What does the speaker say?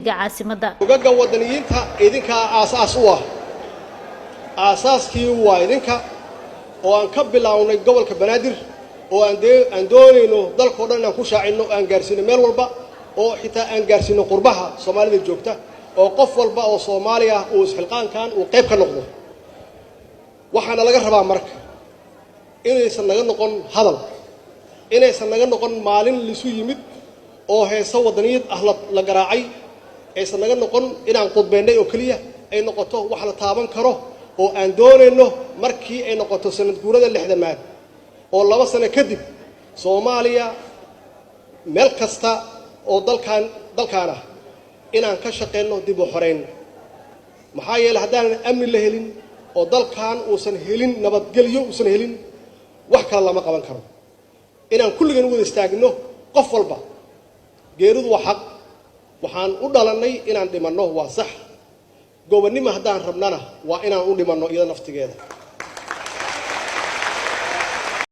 caasimada ugaga wadaniyiinta idinka aasaas u ah aasaaskii waa idinka oo aan ka bilownay gobolka Banaadir oo aan doonayno dalka dhan aan ku shaacino aan gaarsiino meel walba oo xitaa aan gaarsiino qurbaha Soomaalida joogta oo qof walba oo Soomaali ah oo isxilqaankan uu qayb ka noqdo waxaana laga rabaa marka inaysan naga noqon hadal inaysan naga noqon maalin lisu yimid oo heeso wadaniyad ah la garaacay aysan naga noqon inaan qodbeynay oo kaliya ay noqoto wax la taaban karo oo aan doonayno markii ay noqoto sanad guurada 60aad oo 2 sano kadib Soomaaliya meel kasta oo dalkaana inaan ka shaqeyno dib u xoreyn maxaa yeelay haddaan amni la helin oo dalkan uusan helin nabadgelyo uusan helin wax kale lama qaban karo inaan kulligan wada istaagno qof walba geeridu waa xaq waxaan u dhalanay inaan dhimanno waa sax gobonnimo haddaan rabnana waa inaan u dhimanno iyada naftigeeda